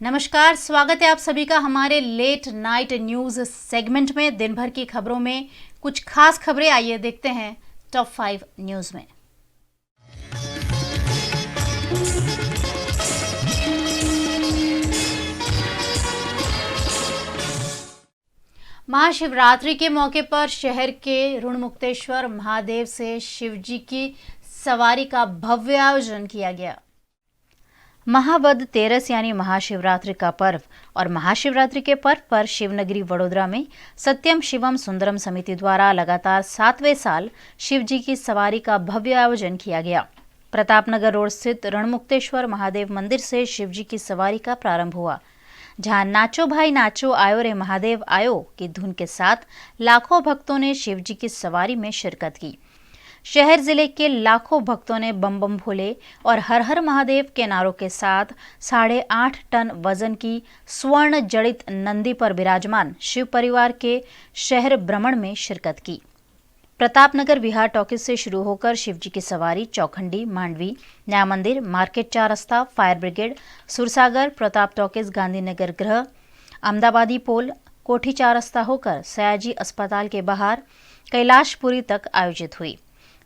नमस्कार, स्वागत है आप सभी का हमारे लेट नाइट न्यूज सेगमेंट में। दिन भर की खबरों में कुछ खास खबरें, आइए देखते हैं टॉप 5 न्यूज में। महाशिवरात्रि के मौके पर शहर के ऋणमुक्तेश्वर महादेव से शिवजी की सवारी का भव्य आयोजन किया गया। महावद तेरस यानी महाशिवरात्रि का पर्व और महाशिवरात्रि के पर्व पर शिवनगरी वडोदरा में सत्यम शिवम सुंदरम समिति द्वारा लगातार 7वें साल शिवजी की सवारी का भव्य आयोजन किया गया। प्रतापनगर रोड स्थित रणमुक्तेश्वर महादेव मंदिर से शिवजी की सवारी का प्रारंभ हुआ, जहां नाचो भाई नाचो आयो रे महादेव आयो की धुन के साथ लाखों भक्तों ने शिवजी की सवारी में शिरकत की। शहर जिले के लाखों भक्तों ने बम बम भोले और हर हर महादेव के नारों के साथ 8.5 टन वजन की स्वर्ण जड़ित नंदी पर विराजमान शिव परिवार के शहर भ्रमण में शिरकत की। प्रतापनगर विहार टॉकीज से शुरू होकर शिवजी की सवारी चौखंडी, मांडवी, नया मंदिर, मार्केट 4 रास्ता, fire brigade, Sursagar, Pratap talkies, Gandhinagar गृह, अहमदाबादी पोल, कोठी 4 रास्ता होकर सयाजी अस्पताल के बाहर कैलाशपुरी तक आयोजित हुई।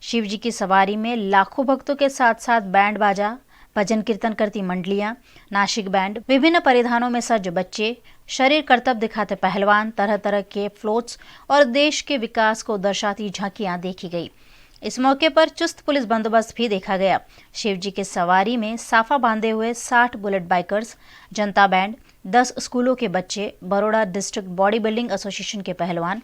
शिवजी की सवारी में लाखों भक्तों के साथ साथ बैंड बाजा, भजन कीर्तन करती मंडलियां, नासिक बैंड, विभिन्न परिधानों में सज बच्चे, शरीर करतब दिखाते पहलवान, तरह तरह के फ्लोट्स और देश के विकास को दर्शाती झांकियां देखी गई। इस मौके पर चुस्त पुलिस बंदोबस्त भी देखा गया। शिवजी की सवारी में साफा बांधे हुए 60 बुलेट बाइकर्स, जनता बैंड, 10 स्कूलों के बच्चे, Baroda district body building association के पहलवान,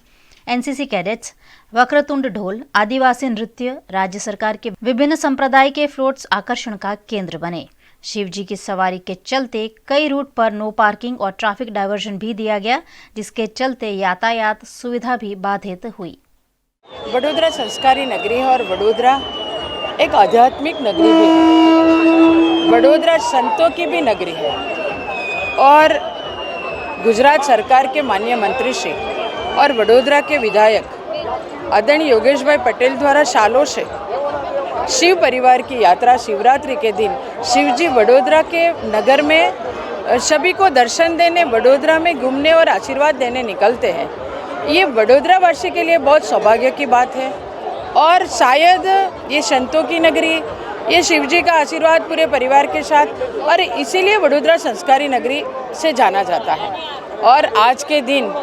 एनसीसी कैडेट्स, वक्रतुंड ढोल, आदिवासी नृत्य, राज्य सरकार के विभिन्न संप्रदाय के फ्लोट्स आकर्षण का केंद्र बने। शिवजी की सवारी के चलते कई रूट पर नो पार्किंग और ट्रैफिक डायवर्जन भी दिया गया, जिसके चलते यातायात सुविधा भी बाधित हुई। वडोदरा संस्कारी नगरी है और वडोदरा एक आध्यात्मिक नगरी भी है। वडोदरा संतों की भी नगरी है और गुजरात सरकार के माननीय मंत्री श्री और वडोदरा के विधायक आदरणीय योगेश भाई पटेल द्वारा सालों से शिव परिवार की यात्रा शिवरात्रि के दिन शिवजी वडोदरा के नगर में सभी को दर्शन देने, वडोदरा में घूमने और आशीर्वाद देने निकलते हैं। ये वडोदरा वासी के लिए बहुत सौभाग्य की बात है और शायद ये संतों की नगरी, ये शिवजी का आशीर्वाद पूरे परिवार के साथ, और इसीलिए वडोदरा संस्कारी नगरी से जाना जाता है। और आज के दिन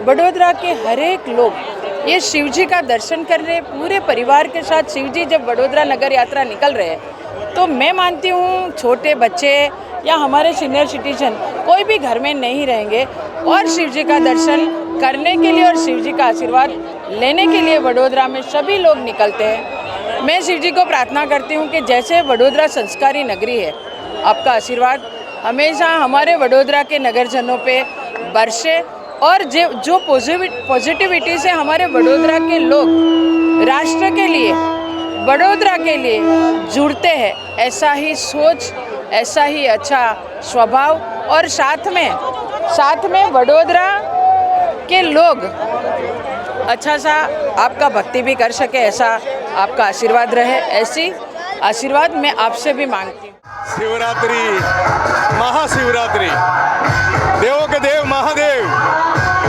वडोदरा के हर एक लोग ये शिवजी का दर्शन कर रहे, पूरे परिवार के साथ शिवजी जब वडोदरा नगर यात्रा निकल रहे हैं, तो मैं मानती हूँ छोटे बच्चे या हमारे सीनियर सिटीजन कोई भी घर में नहीं रहेंगे और शिवजी का दर्शन करने के लिए और शिवजी का आशीर्वाद लेने के लिए वडोदरा में सभी लोग निकलते हैं। मैं शिवजी को प्रार्थना करती हूँ कि जैसे वडोदरा संस्कारी नगरी है, आपका आशीर्वाद हमेशा हमारे वडोदरा के नगरजनों पे बरसे और जो पॉजिटिविटी से हमारे वडोदरा के लोग राष्ट्र के लिए, वडोदरा के लिए जुड़ते हैं, ऐसा ही सोच, ऐसा ही अच्छा स्वभाव और साथ में वडोदरा के लोग अच्छा सा आपका भक्ति भी कर सके, ऐसा आपका आशीर्वाद रहे। ऐसी आशीर्वाद मैं आपसे भी मांगती हूँ। शिवरात्रि, महाशिवरात्रि, देवों के देव महादेव,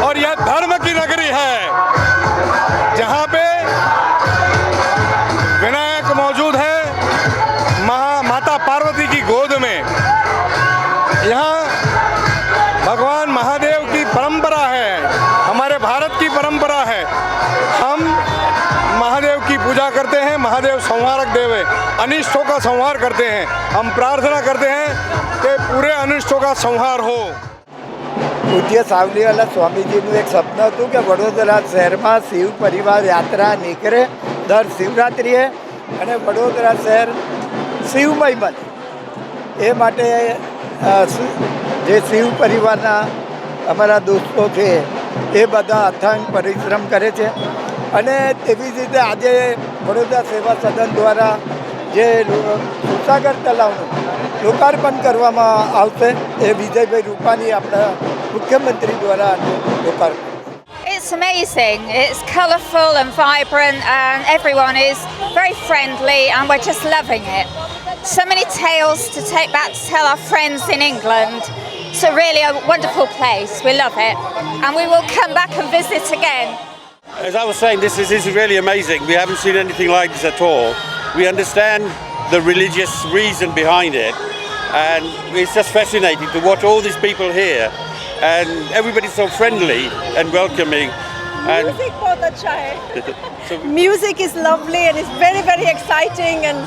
और यह धर्म की नगरी है जहाँ पे विनायक मौजूद है माता पार्वती की गोद में। यहाँ भगवान महादेव की परंपरा है, हमारे भारत की परंपरा है। हम महादेव की पूजा करते हैं, महादेव संहारक देव है, अनिष्टों का संहार करते हैं। हम प्रार्थना करते हैं कि पूरे अनिष्टों का संहार हो। પૂજ્ય સાવલીવાલા સ્વામીજીનું એક સપનું હતું કે વડોદરા શહેરમાં શિવ પરિવાર યાત્રા નીકળે દર શિવરાત્રિએ અને વડોદરા શહેર શિવમય બને। એ માટે જે શિવ પરિવારના અમારા દોસ્તો છે એ બધા અથાગ પરિશ્રમ કરે છે અને તેવી જ રીતે આજે વડોદરા સેવા સદન દ્વારા જે સુરસાગર તલાવનું લોકાર્પણ કરવામાં આવશે એ વિજયભાઈ રૂપાણી આપણા મુખ્યમંત્રી દ્વારા લોકાર્પણ। It's amazing. It's colourful and vibrant and everyone is very friendly and we're just loving it. So many tales to take back to tell our friends in England It's a really a wonderful place. We love it, and we will come back and visit again. As I was saying, this is really amazing. We haven't seen anything like this at all. We understand the religious reason behind it, and it's just fascinating to watch all these people here, and everybody's so friendly and welcoming. And Music बहुत अच्छा है. Music is lovely and it's very very exciting and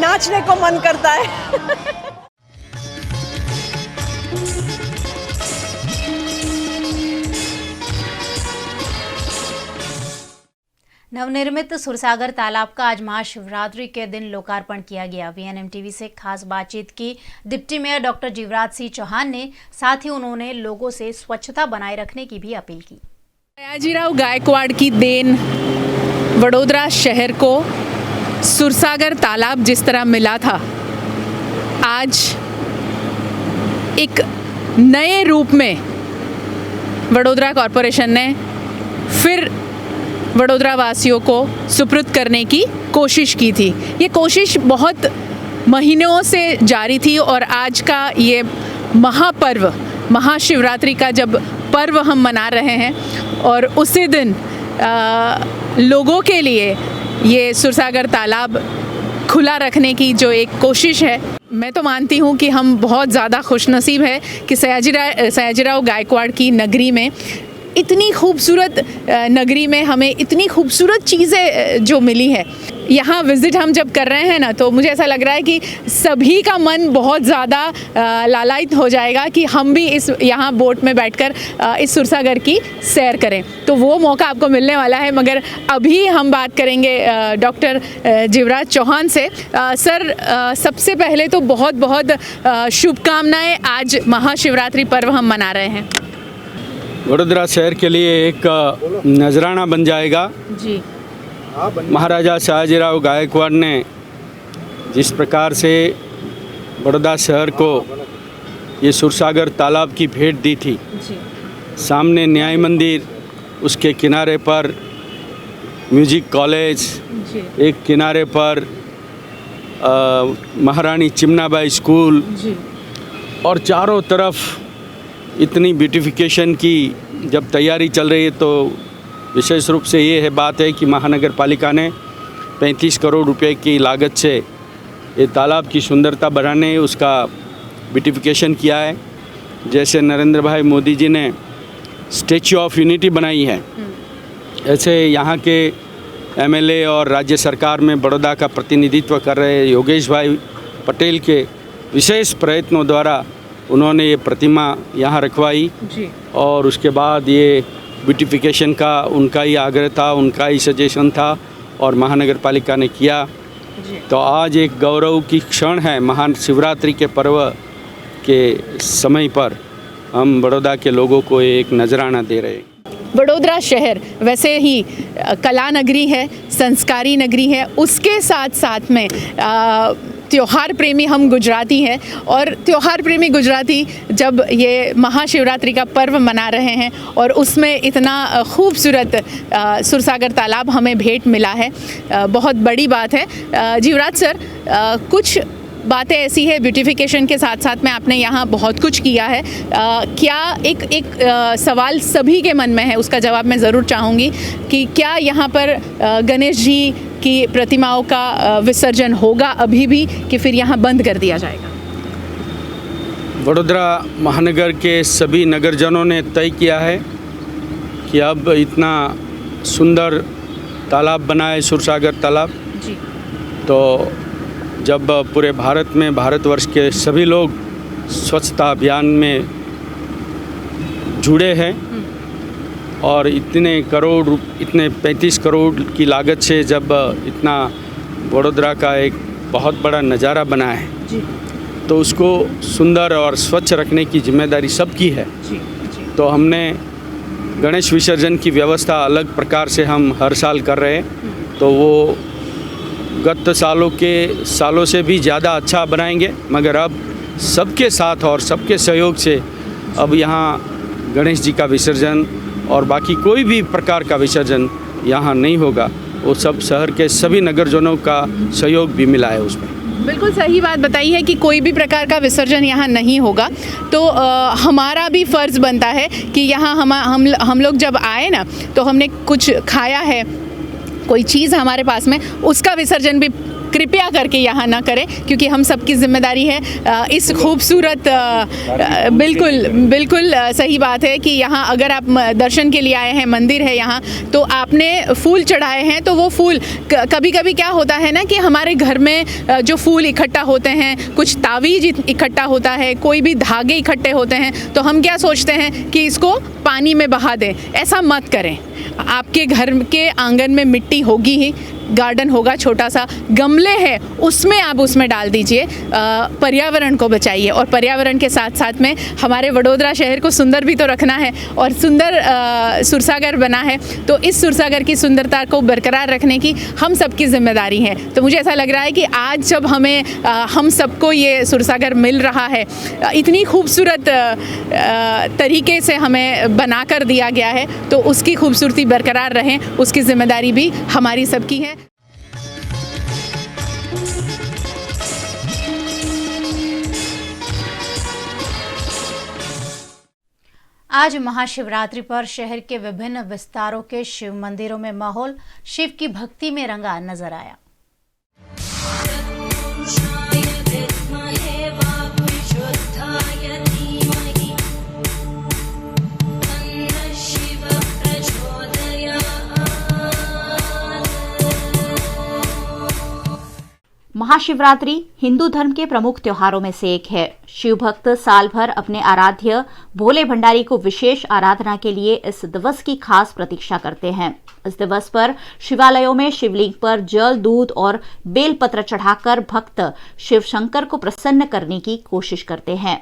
नाचने को मन करता है. नवनिर्मित सुरसागर तालाब का आज महाशिवरात्रि के दिन लोकार्पण किया गया। वीएनएम टीवी से खास बातचीत की deputy mayor doctor Jeevraj Singh Chauhan ने, साथ ही उन्होंने लोगों से स्वच्छता बनाए रखने की भी अपील की। सयाजीराव गायकवाड़ की देन वडोदरा शहर को सुरसागर तालाब जिस तरह मिला था, आज एक नए रूप में वडोदरा कॉरपोरेशन ने फिर वडोदरा वासियों को सुपुर्द करने की कोशिश की थी। ये कोशिश बहुत महीनों से जारी थी और आज का ये महापर्व, महाशिवरात्रि का जब पर्व हम मना रहे हैं और उसी दिन लोगों के लिए ये सुरसागर तालाब खुला रखने की जो एक कोशिश है, मैं तो मानती हूँ कि हम बहुत ज़्यादा खुशनसीब है कि सयाजीराव गायकवाड़ की नगरी में, इतनी खूबसूरत नगरी में हमें इतनी खूबसूरत चीज़ें जो मिली है। यहाँ विज़िट हम जब कर रहे हैं ना, तो मुझे ऐसा लग रहा है कि सभी का मन बहुत ज़्यादा लालायित हो जाएगा कि हम भी इस यहाँ बोट में बैठकर इस सुरसागर की सैर करें। तो वो मौका आपको मिलने वाला है। मगर अभी हम बात करेंगे डॉक्टर जीवराज चौहान से। सर, सबसे पहले तो बहुत बहुत शुभकामनाएँ। आज महाशिवरात्रि पर्व हम मना रहे हैं। वडोदरा शहर के लिए एक नजराना बन जाएगा जी। महाराजा सयाजीराव गायकवाड़ ने जिस प्रकार से बड़ौदा शहर को ये सुरसागर तालाब की भेंट दी थी जी। सामने न्याय मंदिर, उसके किनारे पर म्यूजिक कॉलेज जी। एक किनारे पर महारानी चिमनाबाई स्कूल जी। और चारों तरफ इतनी ब्यूटिफिकेशन की जब तैयारी चल रही है, तो विशेष रूप से ये है बात है कि महानगर पालिका ने 35 करोड़ रुपए की लागत से ये तालाब की सुंदरता बढ़ाने उसका ब्यूटिफिकेशन किया है। जैसे नरेंद्र भाई मोदी जी ने स्टैच्यू ऑफ यूनिटी बनाई है, ऐसे यहाँ के एमएलए और राज्य सरकार में बड़ौदा का प्रतिनिधित्व कर रहे योगेश भाई पटेल के विशेष प्रयत्नों द्वारा उन्होंने ये प्रतिमा यहाँ रखवाई जी। और उसके बाद ये ब्यूटिफिकेशन का उनका ही आग्रह था, उनका ही सजेशन था और महानगर पालिका ने किया। तो आज एक गौरव की क्षण है। महान शिवरात्रि के पर्व के समय पर हम बड़ौदा के लोगों को एक नजराना दे रहे हैं। वडोदरा शहर वैसे ही कला नगरी है, संस्कारी नगरी है, उसके साथ साथ में त्यौहार प्रेमी हम गुजराती हैं और त्यौहार प्रेमी गुजराती जब ये महाशिवरात्रि का पर्व मना रहे हैं और उसमें इतना खूबसूरत सुरसागर तालाब हमें भेंट मिला है, बहुत बड़ी बात है। जीवराज सर, कुछ बातें ऐसी है ब्यूटिफिकेशन के साथ साथ में आपने यहाँ बहुत कुछ किया है, क्या एक सवाल सभी के मन में है, उसका जवाब मैं ज़रूर चाहूँगी कि क्या यहाँ पर गणेश जी की प्रतिमाओं का विसर्जन होगा अभी भी कि फिर यहाँ बंद कर दिया जाएगा? वडोदरा महानगर के सभी नगरजनों ने तय किया है कि अब इतना सुंदर तालाब बना है सुरसागर तालाब जी। तो जब पूरे भारत में भारतवर्ष के सभी लोग स्वच्छता अभियान में जुड़े हैं और इतने 35 करोड़ की लागत से जब इतना वडोदरा का एक बहुत बड़ा नज़ारा बना है जी। तो उसको सुंदर और स्वच्छ रखने की जिम्मेदारी सबकी है जी। तो हमने गणेश विसर्जन की व्यवस्था अलग प्रकार से हम हर साल कर रहे हैं, तो वो गत सालों से भी ज़्यादा अच्छा बनाएंगे। मगर अब सबके साथ और सबके सहयोग से अब यहाँ गणेश जी का विसर्जन और बाकी कोई भी प्रकार का विसर्जन यहाँ नहीं होगा। वो सब शहर के सभी नगरजनों का सहयोग भी मिला है उसमें। बिल्कुल सही बात बताई है कि कोई भी प्रकार का विसर्जन यहाँ नहीं होगा। तो हमारा भी फ़र्ज़ बनता है कि यहाँ हम लोग जब आए ना तो हमने कुछ खाया है, कोई चीज़ हमारे पास में, उसका विसर्जन भी कृपया करके यहाँ ना करें, क्योंकि हम सबकी जिम्मेदारी है इस खूबसूरत बिल्कुल सही बात है कि यहाँ अगर आप दर्शन के लिए आए हैं, मंदिर है यहाँ, तो आपने फूल चढ़ाए हैं तो वो फूल कभी कभी क्या होता है ना कि हमारे घर में जो फूल इकट्ठा होते हैं, कुछ तावीज़ इकट्ठा होता है, कोई भी धागे इकट्ठे होते हैं, तो हम क्या सोचते हैं कि इसको पानी में बहा दें। ऐसा मत करें। आपके घर के आंगन में मिट्टी होगी ही, गार्डन होगा, छोटा सा गमले है, उसमें आप उसमें डाल दीजिए। पर्यावरण को बचाइए और पर्यावरण के साथ साथ में हमारे वडोदरा शहर को सुंदर भी तो रखना है और सुंदर सुरसागर बना है, तो इस सुरसागर की सुंदरता को बरकरार रखने की हम सबकी जिम्मेदारी है। तो मुझे ऐसा लग रहा है कि आज जब हम सबको ये सुरसागर मिल रहा है, इतनी खूबसूरत तरीके से हमें बना कर दिया गया है, तो उसकी खूबसूरती बरकरार रहें, उसकी जिम्मेदारी भी हमारी सबकी है। आज महाशिवरात्रि पर शहर के विभिन्न विस्तारों के शिव मंदिरों में माहौल शिव की भक्ति में रंगा नजर आया। महाशिवरात्रि हिंदू धर्म के प्रमुख त्योहारों में से एक है। शिव भक्त साल भर अपने आराध्य भोले भंडारी को विशेष आराधना के लिए इस दिवस की खास प्रतीक्षा करते हैं। इस दिवस पर शिवालयों में शिवलिंग पर जल, दूध और बेलपत्र चढ़ाकर भक्त शिव शंकर को प्रसन्न करने की कोशिश करते हैं।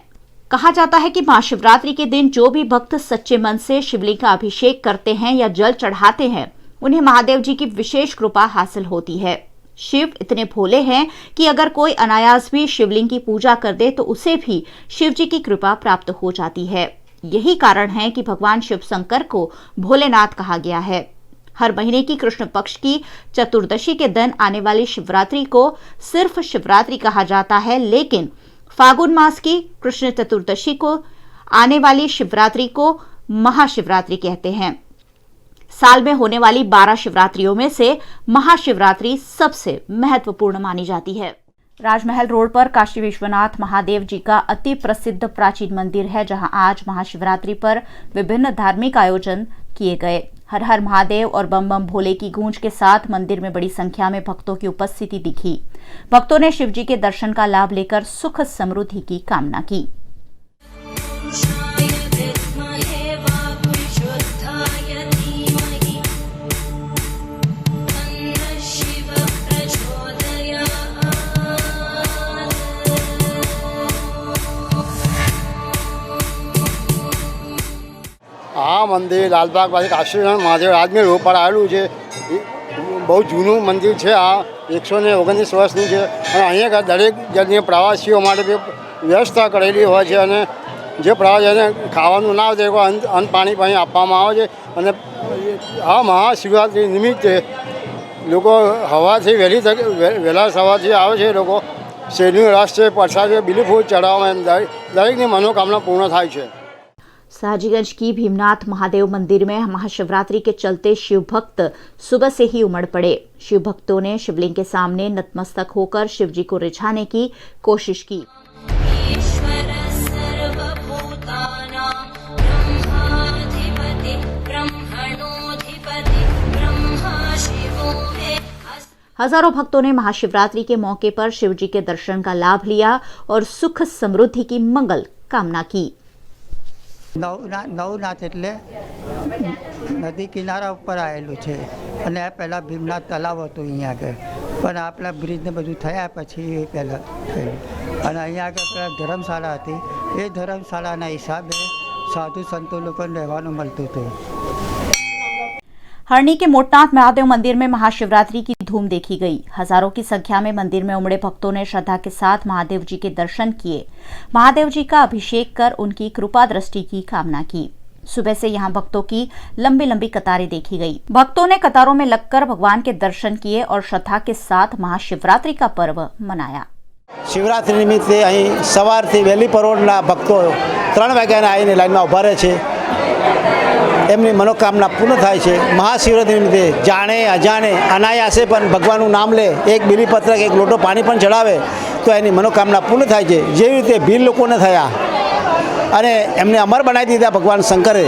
कहा जाता है कि महाशिवरात्रि के दिन जो भी भक्त सच्चे मन से शिवलिंग का अभिषेक करते हैं या जल चढ़ाते हैं, उन्हें महादेव जी की विशेष कृपा हासिल होती है। शिव इतने भोले हैं कि अगर कोई अनायास भी शिवलिंग की पूजा कर दे तो उसे भी शिव जी की कृपा प्राप्त हो जाती है। यही कारण है कि भगवान शिव शंकर को भोलेनाथ कहा गया है। हर महीने की कृष्ण पक्ष की चतुर्दशी के दिन आने वाली शिवरात्रि को सिर्फ शिवरात्रि कहा जाता है, लेकिन फागुन मास की कृष्ण चतुर्दशी को आने वाली शिवरात्रि को महाशिवरात्रि कहते हैं। साल में होने वाली 12 शिवरात्रियों में से महाशिवरात्रि सबसे महत्वपूर्ण मानी जाती है। राजमहल रोड पर काशी विश्वनाथ महादेव जी का अति प्रसिद्ध प्राचीन मंदिर है, जहां आज महाशिवरात्रि पर विभिन्न धार्मिक आयोजन किए गए। हर हर महादेव और बम बम भोले की गूंज के साथ मंदिर में बड़ी संख्या में भक्तों की उपस्थिति दिखी। भक्तों ने शिव जी के दर्शन का लाभ लेकर सुख समृद्धि की कामना की। આ મંદિર લાલબાગ પાસે કાશીનાથ મહાદેવ રાજમહેલ રોડ પર આવેલું છે। બહુ જૂનું મંદિર છે। આ 119 વર્ષનું છે અને અહીંયા દરેક જણને પ્રવાસીઓ માટે બી વ્યવસ્થા કરેલી હોય છે અને જે પ્રવાસીઓને ખાવાનું ના આવે તો અન્ન પાણી પાણી આપવામાં આવે છે। અને આ મહાશિવરાત્રિ નિમિત્તે લોકો હવાથી વહેલા સવારથી આવે છે। લોકો શેરડીનો રસ છે, પ્રસાદ છે, બીલીફૂલ ચડાવવામાં દરેકની मनोकामना पूर्ण થાય છે। साजीगंज की भीमनाथ महादेव मंदिर में महाशिवरात्रि के चलते शिव भक्त सुबह से ही उमड़ पड़े। शिव भक्तों ने शिवलिंग के सामने नतमस्तक होकर शिव जी को रिझाने की कोशिश की। हजारों भक्तों ने महाशिवरात्रि के मौके पर शिव जी के दर्शन का लाभ लिया और सुख समृद्धि की मंगल कामना की। નવનાથ એટલે નદી કિનારા ઉપર આવેલું છે અને આ પહેલાં ભીમનાથ તળાવ હતું અહીંયા આગળ, પણ આપણા બ્રિજને બધું થયા પછી એ પહેલાં થયું અને અહીંયા આગળ પેલા ધર્મશાળા હતી, એ ધર્મશાળાના હિસાબે સાધુ સંતો લોકોને રહેવાનું મળતું હતું। हरणी के मोटनाथ महादेव मंदिर में महाशिवरात्रि की धूम देखी गई। हजारों की संख्या में मंदिर में उमड़े भक्तों ने श्रद्धा के साथ महादेव जी के दर्शन किए। महादेव जी का अभिषेक कर उनकी कृपा दृष्टि की कामना की। सुबह से यहां भक्तों की लंबी लंबी कतारें देखी गई। भक्तों ने कतारों में लगकर भगवान के दर्शन किए और श्रद्धा के साथ महाशिवरात्रि का पर्व मनाया। શિવરાત્રિ નિમિત્તે અહીં સવારથી વહેલી પરોઢના ભક્તો 3 વાગ્યાના આવીને લાઈનમાં ઊભા રહે છે. એમની મનોકામના પૂર્ણ થાય છે. મહાશિવરાત્રિ નિમિત્તે જાણે અજાણે અનાયાસે પણ ભગવાનનું નામ લે, એક બીલીપત્ર એક લોટો પાણી પણ ચડાવે તો એની મનોકામના પૂર્ણ થાય છે. જેવી રીતે ભીલ લોકોને થયા અને એમને અમર બનાવી દીધા ભગવાન શંકરે,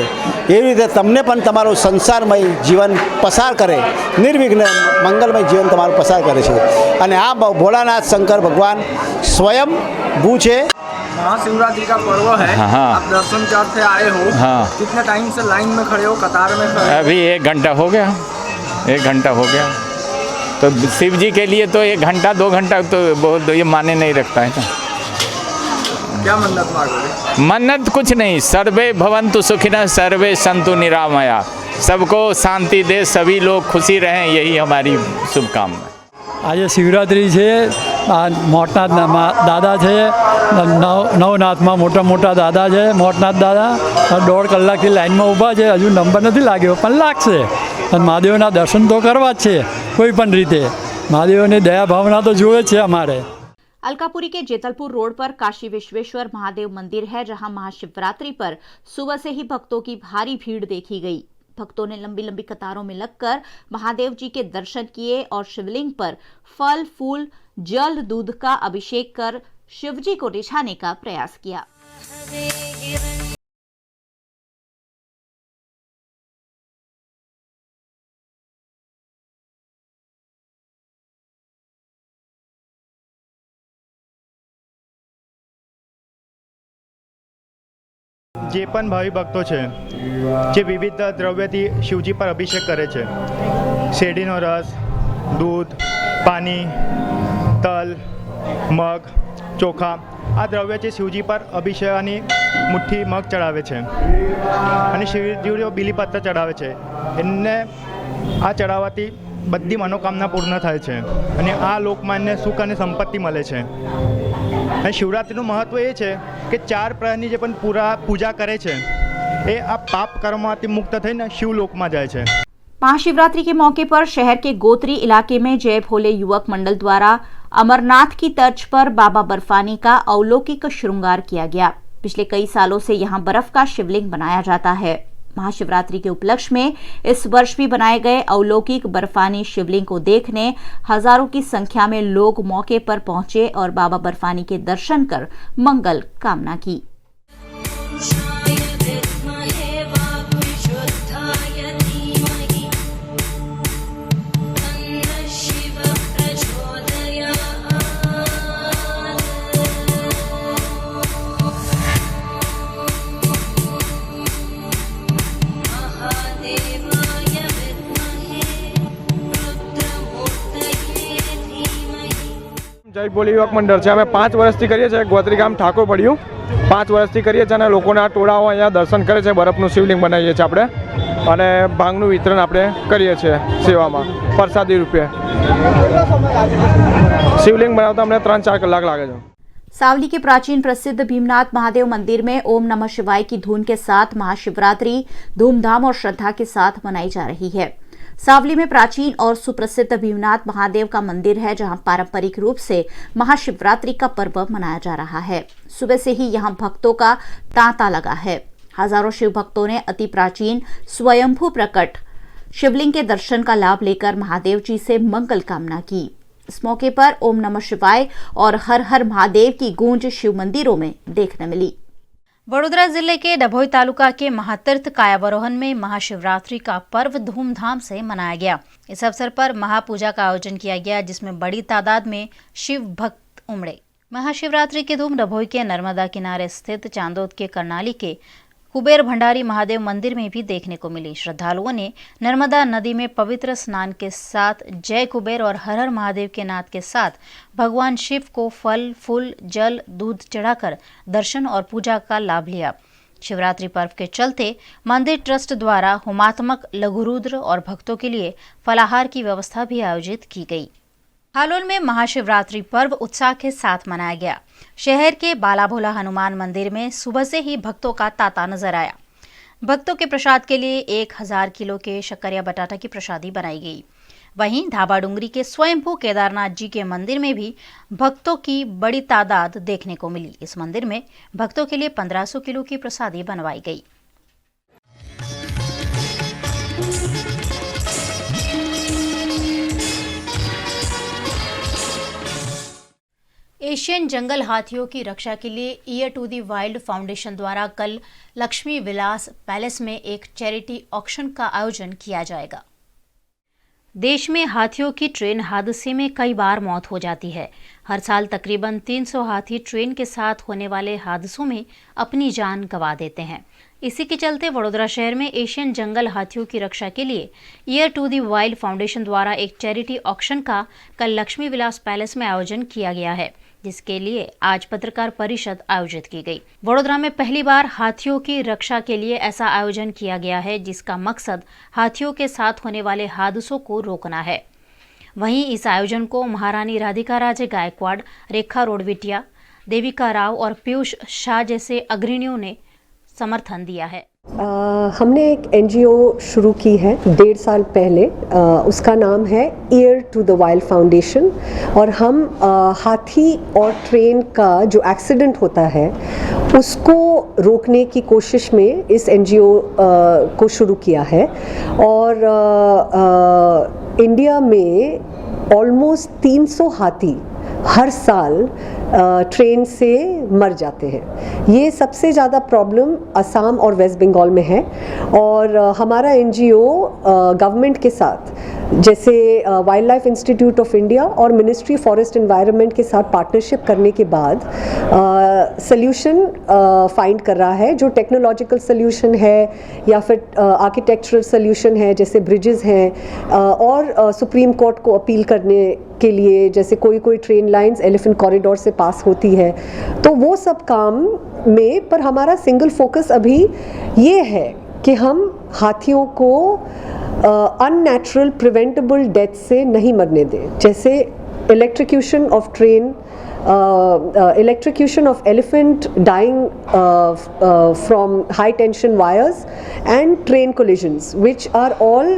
એવી રીતે તમને પણ તમારું સંસારમય જીવન પસાર કરે, નિર્વિઘ્ન મંગલમય જીવન તમારું પસાર કરે છે. અને આ ભોળાનાથ શંकर भगवान स्वयं भू છે. महाशिवरात्रि का पर्व है, आप दर्शन करते आए हो, कितने टाइम से लाइन में खड़े हो, कतार में खड़े हो? अभी 1 घंटा हो गया, 1 घंटा हो गया. तो शिव जी के लिए तो 1 घंटा 2 घंटा तो बहुत ये माने नहीं रखता है. क्या मन्नत मांगोगे? मन्नत कुछ नहीं, सर्वे भवन्तु सुखिनः सर्वे सन्तु निरामया, सबको शांति दे, सभी लोग खुशी रहें, यही हमारी शुभकामना. આજે શિવરાત્રિ છે. મોટનાથ દાદા છે, નવનાથમાં મોટા દાદા છે, મોટનાથ દાદા 1.5 કલાકથી લાઈનમાં ઊભા છે. હજુ નંબર નથી लाग्યો પણ લાગશે. અને મહાદેવના દર્શન તો કરવા જ છે કોઈ પણ રીતે. મહાદેવની દયા ભાવના તો જોઈએ છે અમારે. अलकापुरी के जेतलपुर रोड पर काशी विश्वेश्वर महादेव मंदिर है, जहां महाशिवरात्रि पर सुबह से ही भक्तों की भारी भीड़ देखी गई. भक्तों ने लंबी लंबी कतारों में लगकर महादेव जी के दर्शन किए और शिवलिंग पर फल फूल जल दूध का अभिषेक कर शिवजी को रिझाने का प्रयास किया. જે પણ ભાવિ ભક્તો છે જે વિવિધ દ્રવ્યથી શિવજી પર અભિષેક કરે છે, શેરડીનો રસ, દૂધ, પાણી, તલ, મગ, ચોખા, આ દ્રવ્યથી શિવજી પર અભિષેકની મુઠ્ઠી મગ ચડાવે છે અને શિવજીઓ બીલીપત્ર ચડાવે છે. એમને આ ચડાવવાથી બધી મનોકામના પૂર્ણ થાય છે અને આ લોકમાન્ય સુખ અને સંપત્તિ મળે છે. અને શિવરાત્રિનું મહત્ત્વ એ છે કે 4 પ્રહરની જે પણ પૂજા કરે છે એ આ પાપ કર્મમાંથી મુક્ત થઈને शिवलोकમાં જાય છે. महाशिवरात्रि के मौके पर शहर के गोत्री इलाके में जय भोले युवक मंडल द्वारा अमरनाथ की तर्ज पर बाबा बर्फानी का अलौकिक श्रृंगार किया गया. पिछले कई सालों से यहां बर्फ का शिवलिंग बनाया जाता है. महाशिवरात्रि के उपलक्ष्य में इस वर्ष भी बनाए गए अलौकिक बर्फानी शिवलिंग को देखने हजारों की संख्या में लोग मौके पर पहुंचे और बाबा बर्फानी के दर्शन कर मंगल कामना की. જય ભોલે યુવક મંડળ છે. અમે 5 વર્ષથી કરીએ છીએ. ગોત્રી ગામ ઠાકોર પડ્યું 5 વર્ષથી કરીએ છીએ અને લોકોને આ ટોળાઓ અહીંયા દર્શન કરે છે. બરફનું શિવલિંગ બનાવીએ છીએ આપણે અને ભાંગનું વિતરણ આપણે કરીએ છીએ સેવામાં પ્રસાદી રૂપે. શિવલિંગ બનાવતા અમને 3-4 કલાક લાગે છે. सावली के प्राचीन प्रसिद्ध भीमनाथ महादेव मंदिर में ओम नमः शिवाय की धुन के साथ महाशिवरात्रि धूमधाम और श्रद्धा के साथ मनाई जा रही है. सावली में प्राचीन और सुप्रसिद्ध भीमनाथ महादेव का मंदिर है, जहां पारंपरिक रूप से महाशिवरात्रि का पर्व मनाया जा रहा है. सुबह से ही यहां भक्तों का तांता लगा है. हजारों शिव भक्तों ने अति प्राचीन स्वयंभू प्रकट शिवलिंग के दर्शन का लाभ लेकर महादेव जी से मंगल कामना की. इस मौके पर ओम नमः शिवाय और हर हर महादेव की गूंज शिव मंदिरों में देखने मिली. वडोदरा जिले के डभोई तालुका के महातीर्थ कायावरोहन में महाशिवरात्रि का पर्व धूमधाम से मनाया गया. इस अवसर पर महापूजा का आयोजन किया गया, जिसमें बड़ी तादाद में शिव भक्त उमड़े. महाशिवरात्रि की धूम डभोई के नर्मदा किनारे स्थित चांदोद के करनाली के कुबेर भंडारी महादेव मंदिर में भी देखने को मिली. श्रद्धालुओं ने नर्मदा नदी में पवित्र स्नान के साथ जय कुबेर और हर हर महादेव के नाद के साथ भगवान शिव को फल फूल जल दूध चढ़ाकर दर्शन और पूजा का लाभ लिया. शिवरात्रि पर्व के चलते मंदिर ट्रस्ट द्वारा होमात्मक लघुरुद्र और भक्तों के लिए फलाहार की व्यवस्था भी आयोजित की गई. हालोल में महाशिवरात्रि पर्व उत्साह के साथ मनाया गया. शहर के बालाभोला हनुमान मंदिर में सुबह से ही भक्तों का तांता नजर आया. भक्तों के प्रसाद के लिए 1000 किलो के शक्करिया बटाटा की प्रसादी बनाई गई. वहीं धाबाडुंगरी के स्वयंभू केदारनाथ जी के मंदिर में भी भक्तों की बड़ी तादाद देखने को मिली। इस मंदिर में भक्तों के लिए 1500 किलो की प्रसादी बनवाई गई। एशियन जंगल हाथियों की रक्षा के लिए ear to the wild foundation द्वारा कल लक्ष्मी विलास पैलेस में एक चैरिटी ऑक्शन का आयोजन किया जाएगा। देश में हाथियों की ट्रेन हादसे में कई बार मौत हो जाती है। हर साल तकरीबन 300 हाथी ट्रेन के साथ होने वाले हादसों में अपनी जान गंवा देते हैं। इसी के चलते वडोदरा शहर में एशियन जंगल हाथियों की रक्षा के लिए ear to the wild foundation द्वारा एक चैरिटी ऑक्शन का कल लक्ष्मी विलास पैलेस में आयोजन किया गया है, जिसके लिए आज पत्रकार परिषद आयोजित की गई। वडोदरा में पहली बार हाथियों की रक्षा के लिए ऐसा आयोजन किया गया है, जिसका मकसद हाथियों के साथ होने वाले हादसों को रोकना है। वहीं इस आयोजन को महारानी राधिका राजे गायकवाड़, रेखा रोडविटिया, देविका राव और पीयूष शाह जैसे अग्रणियों ने समर्थन दिया है। हमने एक एनजीओ शुरू की है 1.5 साल पहले। उसका नाम है ear to the wild foundation और हम हाथी और ट्रेन का जो एक्सीडेंट होता है उसको रोकने की कोशिश में इस एनजीओ को शुरू किया है। और इंडिया में ऑलमोस्ट 300 हाथी हर साल ट्रेन से मर जाते हैं। ये सबसे ज़्यादा प्रॉब्लम असम और वेस्ट बंगाल में है। और हमारा एनजीओ गवर्नमेंट के साथ जैसे wild life institute of India और मिनिस्ट्री फॉरेस्ट एनवायरनमेंट के साथ पार्टनरशिप करने के बाद सल्यूशन फाइंड कर रहा है, जो टेक्नोलॉजिकल सल्यूशन है या फिर आर्किटेक्चरल सल्यूशन है, जैसे ब्रिजेस हैं और सुप्रीम कोर्ट को अपील करने के लिए जैसे कोई ट्रेन लाइंस एलिफेंट कॉरिडोर से पास होती है, तो वो सब काम में। पर हमारा सिंगल फोकस अभी ये है कि हम हाथियों को अननेचुरल प्रिवेंटेबल डेथ से नहीं मरने दें, जैसे electrocution of train, electrocution of elephant dying from high tension wires and train collisions, which are all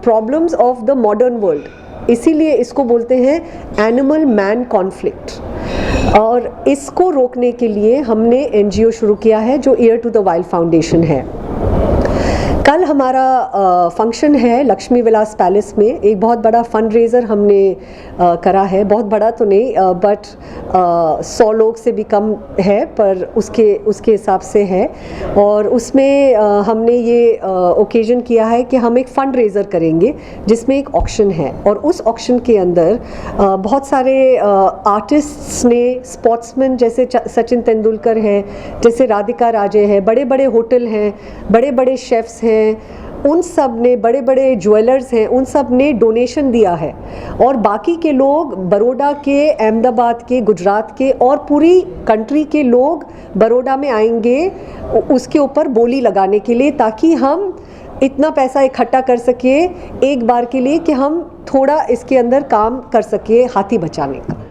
problems of the modern world. इसीलिए इसको बोलते हैं एनिमल मैन कॉन्फ्लिक्ट। और इसको रोकने के लिए हमने एनजीओ शुरू किया है जो ear to the wild foundation है। कल हमारा फंक्शन है लक्ष्मी विलास पैलेस में। एक बहुत बड़ा फंड रेज़र हमने करा है, बहुत बड़ा तो नहीं बट 100 लोग से भी कम है, पर उसके हिसाब से है। और उसमें हमने ये ओकेजन किया है कि हम एक फंड रेज़र करेंगे जिसमें एक ऑक्शन है। और उस ऑक्शन के अंदर बहुत सारे आर्टिस्ट्स ने, स्पोर्ट्समैन जैसे सचिन तेंदुलकर है, जैसे राधिका राजे है, बड़े बड़े होटल हैं, बड़े बड़े शेफ्स हैं, उन सब ने, बड़े बड़े ज्वेलर्स हैं, उन सब ने डोनेशन दिया है। और बाकी के लोग बड़ौदा के, अहमदाबाद के, गुजरात के और पूरी कंट्री के लोग बड़ौदा में आएंगे उसके ऊपर बोली लगाने के लिए, ताकि हम इतना पैसा इकट्ठा कर सके एक बार के लिए कि हम थोड़ा इसके अंदर काम कर सके हाथी बचाने का।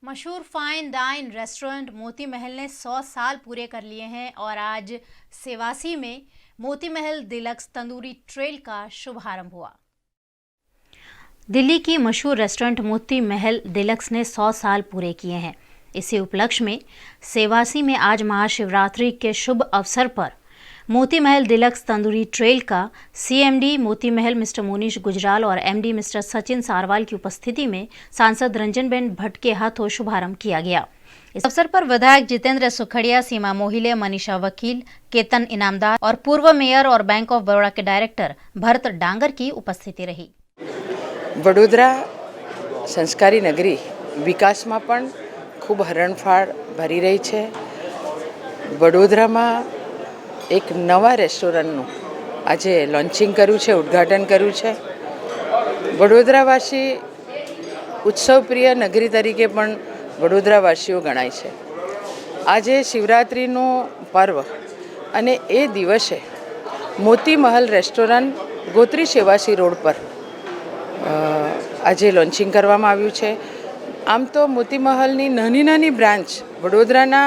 मशहूर fine dine restaurant Moti Mahal ने 100 साल पूरे कर लिए हैं और आज सेवासी में मोती महल डिलक्स तंदूरी ट्रेल का शुभारंभ हुआ। दिल्ली की मशहूर रेस्टोरेंट मोती महल डिलक्स ने 100 साल पूरे किए हैं। इसी उपलक्ष्य में सेवासी में आज महाशिवरात्रि के शुभ अवसर पर मोती महल डिलक्स तंदूरी ट्रेल का सीएमडी मोती महल मिस्टर मोनीश गुजराल और एमडी मिस्टर सचिन सारवाल की उपस्थिति में सांसद रंजनबेन भट्ट के हाथों शुभारंभ किया गया। इस अवसर पर विधायक जितेंद्र सुखड़िया, सीमा मोहिले, मनीषा वकील, केतन इनामदार और पूर्व मेयर और बैंक ऑफ बड़ौदा के डायरेक्टर भरत डांगर की उपस्थिति रही। वडोदरा संस्कारी नगरी विकासમાં પણ ખૂબ હરણફાળ ભરી રહી છે। વડોદરામાં એક નવા રેસ્ટોરન્ટનું આજે લોન્ચિંગ કર્યું છે, ઉદ્ઘાટન કર્યું છે। વડોદરાવાસી ઉત્સવપ્રિય નગરી તરીકે પણ વડોદરાવાસીઓ ગણાય છે। આજે શિવરાત્રિનો પર્વ અને એ દિવસે મોતી મહલ રેસ્ટોરન્ટ ગોત્રી સેવાસી રોડ પર આજે લોન્ચિંગ કરવામાં આવ્યું છે। આમ તો મોતી મહલની નાની નાની બ્રાન્ચ વડોદરાના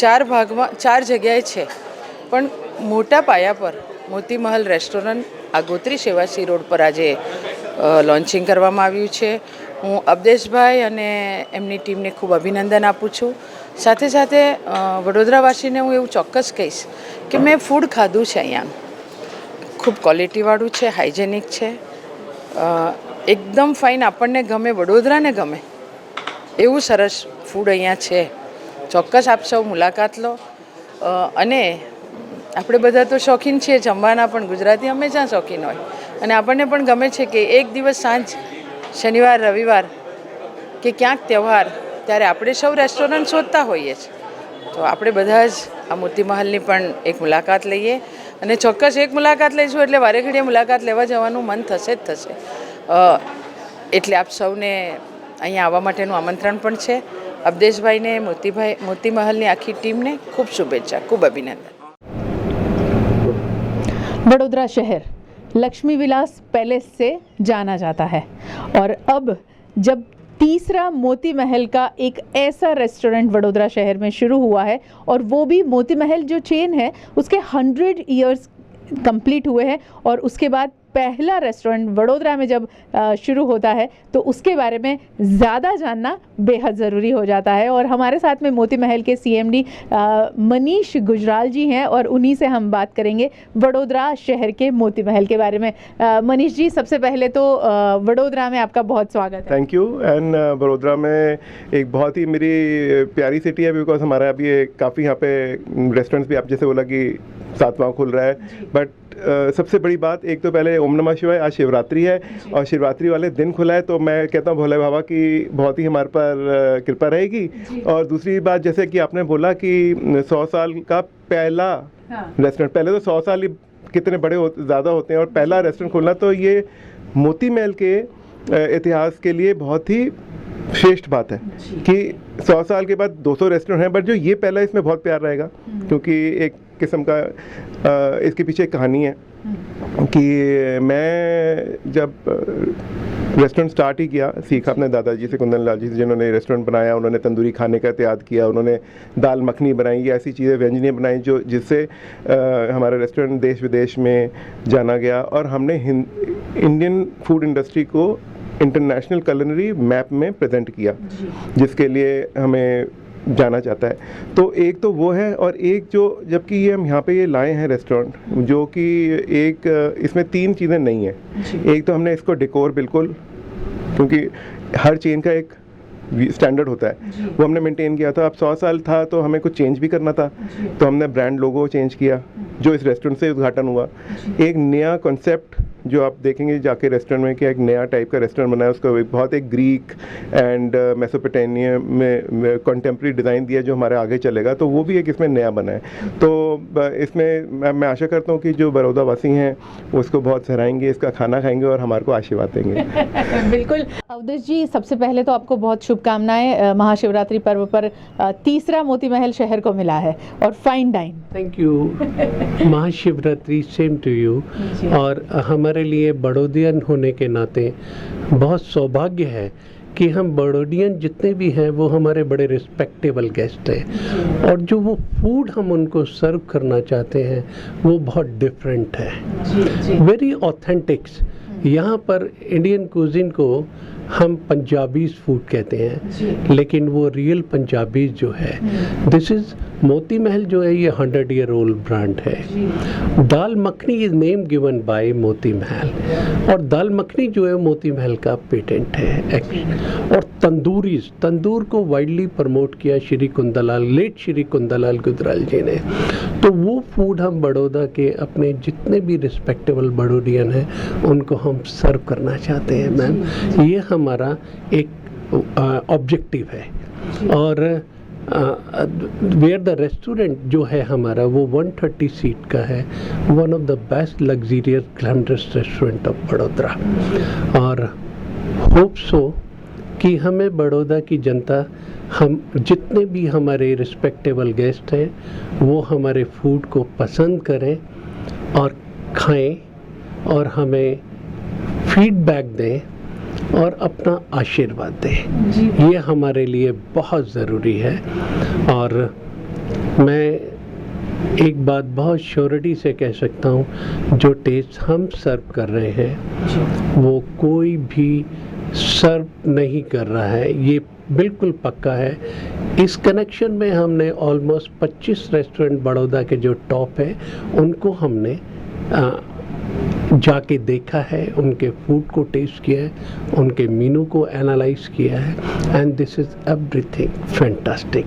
ચાર જગ્યાએ છે, પણ મોટા પાયા પર મોતી મહલ રેસ્ટોરન્ટ આગોતરી સેવાસી રોડ પર આજે લોન્ચિંગ કરવામાં આવ્યું છે. હું અબદેશભાઈ અને એમની ટીમને ખૂબ અભિનંદન આપું છું. સાથે સાથે વડોદરાવાસીને હું એવું ચોક્કસ કહીશ કે મેં ફૂડ ખાધું છે અહીંયાનું, ખૂબ ક્વોલિટીવાળું છે, હાઇજેનિક છે, એકદમ ફાઇન, આપણને ગમે, વડોદરાને ગમે એવું સરસ ફૂડ અહીંયા છે. ચોક્કસ આપ સૌ મુલાકાત લો. અને આપણે બધા તો શોખીન છીએ જમવાના, પણ ગુજરાતી હંમેશા શોખીન હોય અને આપણને પણ ગમે છે કે એક દિવસ સાંજ, શનિવાર રવિવાર કે ક્યાંક તહેવાર, ત્યારે આપણે સૌ રેસ્ટોરન્ટ શોધતા હોઈએ છીએ. તો આપણે બધા જ આ મોતી મહલની પણ એક મુલાકાત લઈએ અને ચોક્કસ એક મુલાકાત લઈશું એટલે વારે ઘડીએ મુલાકાત લેવા જવાનું મન થશે જ થશે. એટલે આપ સૌને અહીંયા આવવા માટેનું આમંત્રણ પણ છે. અબદેશભાઈને, મોતી મહલની આખી ટીમને ખૂબ શુભેચ્છા, ખૂબ અભિનંદન. बड़ौदा शहर लक्ष्मी विलास पैलेस से जाना जाता है और अब जब तीसरा मोती महल का एक ऐसा रेस्टोरेंट वडोदरा शहर में शुरू हुआ है और वो भी मोती महल जो चेन है उसके 100 ईयर्स कंप्लीट हुए हैं और उसके बाद पहला रेस्टोरेंट वडोदरा में जब शुरू होता है तो उसके बारे में ज़्यादा जानना बेहद ज़रूरी हो जाता है. और हमारे साथ में मोती महल के CMD मनीष गुजराल जी हैं और उन्हीं से हम बात करेंगे वडोदरा शहर के मोती महल के बारे में. मनीष जी, सबसे पहले तो वडोदरा में आपका बहुत स्वागत है. Thank you. एंड वडोदरा में एक बहुत ही मेरी प्यारी सिटी है, बिकॉज हमारा अभी काफ़ी यहाँ पे रेस्टोरेंट्स भी आप जैसे बोला कि 7वां खुल रहा है. बट सबसे बड़ी बात, एक तो पहले ओम नमः शिवाय, आज शिवरात्रि है और शिवरात्रि वाले दिन खुला है, तो मैं कहता हूँ भोले बाबा की बहुत ही हमारे पर कृपा रहेगी. और दूसरी बात, जैसे कि आपने बोला कि 100 साल का पहला रेस्टोरेंट, पहले तो 100 साल कितने बड़े ज़्यादा होते हैं और पहला रेस्टोरेंट खोलना, तो ये मोती महल के इतिहास के लिए बहुत ही श्रेष्ठ बात है कि 100 साल के बाद 200 रेस्टोरेंट हैं, बट जो ये पहला, इसमें बहुत प्यार रहेगा क्योंकि एक किस्म का इसके पीछे एक कहानी है कि मैं जब रेस्टोरेंट स्टार्ट ही किया, सीखा अपने दादाजी से, कुंदन लाल जी से, जिन्होंने रेस्टोरेंट बनाया. उन्होंने तंदूरी खाने का इत्याद किया, उन्होंने दाल मखनी बनाई, ये ऐसी चीज़ें, व्यंजनें बनाई जो जिससे हमारा रेस्टोरेंट देश विदेश में जाना गया और हमने इंडियन फूड इंडस्ट्री को इंटरनेशनल कुलिनरी मैप में प्रेजेंट किया, जिसके लिए हमें जाना चाहता है. तो एक तो वो है, और एक जो, जबकि ये हम यहाँ पे ये लाए हैं रेस्टोरेंट, जो कि एक इसमें 3 चीज़ें नहीं हैं. एक तो हमने इसको डेकोर बिल्कुल, क्योंकि हर चेन का एक स्टैंडर्ड होता है, वो हमने मेंटेन किया था. अब 100 साल था तो हमें कुछ चेंज भी करना था, तो हमने ब्रांड लोगो चेंज किया, जो इस रेस्टोरेंट से उद्घाटन हुआ. एक नया कॉन्सेप्ट जो आप देखेंगे जाके रेस्टोरेंट में कि एक नया टाइप का रेस्टोरेंट बनाया, उसको बहुत एक ग्रीक एंड मेसोपोटामिया में कंटेम्प्रेरी डिज़ाइन दिया जो हमारे आगे चलेगा, तो वो भी एक इसमें नया बना है. तो इसमें मैं आशा करता हूँ कि जो बड़ौदा वासी हैं वो इसको बहुत सराहेंगे, इसका खाना खाएंगे और हमारे को आशीर्वाद देंगे. बिल्कुल. अवधेश जी, सबसे पहले तो आपको बहुत शुभकामनाएं. महाशिवरात्रि पर्व पर तीसरा मोती महल शहर को मिला है और fine dine. Thank you. Mahashivratri same to you. और हमारे लिए बड़ौदियन होने के नाते बहुत सौभाग्य है कि हम बड़ौदियन जितने भी हैं वो हमारे बड़े रिस्पेक्टेबल गेस्ट हैं और जो वो फूड हम उनको सर्व करना चाहते हैं वो बहुत डिफरेंट है, वेरी ऑथेंटिक्स. यहाँ पर इंडियन कुजीन को हम पंजाबीज फूड कहते हैं, लेकिन वो रियल पंजाबीज जो है, दिस इज़ मोती महल जो है ये 100 ईयर ओल्ड ब्रांड है. Dal makhani is name given by Moti Mahal और दाल मखनी जो है मोती महल का पेटेंट है. और तंदूर को वाइडली प्रमोट किया लेट श्री कुंदलाल गुजराल जी ने. तो वो फूड हम बड़ौदा के अपने जितने भी रिस्पेक्टेबल बड़ौदियन हैं उनको हम सर्व करना चाहते हैं मैम. ये हमारा एक ऑब्जेक्टिव है. और वेयर द रेस्टोरेंट जो है हमारा वो 130 सीट का है, one of the best luxurious glamorous restaurant of Baroda. और होप सो कि हमें बड़ौदा की जनता, हम जितने भी हमारे रिस्पेक्टेबल गेस्ट हैं वो हमारे फूड को पसंद करें और खाएं और हमें फीडबैक दें और अपना आशीर्वाद दें. ये हमारे लिए बहुत ज़रूरी है. और मैं एक बात बहुत श्योरिटी से कह सकता हूँ, जो टेस्ट हम सर्व कर रहे हैं वो कोई भी सर्व नहीं कर रहा है, ये बिल्कुल पक्का है। इस कनेक्शन में हमने ऑलमोस्ट 25 रेस्टोरेंट बड़ौदा के जो टॉप है उनको हमने जाके देखा है, उनके फूड को टेस्ट किया है, उनके मेनू को एनालाइज किया है, and this is everything fantastic.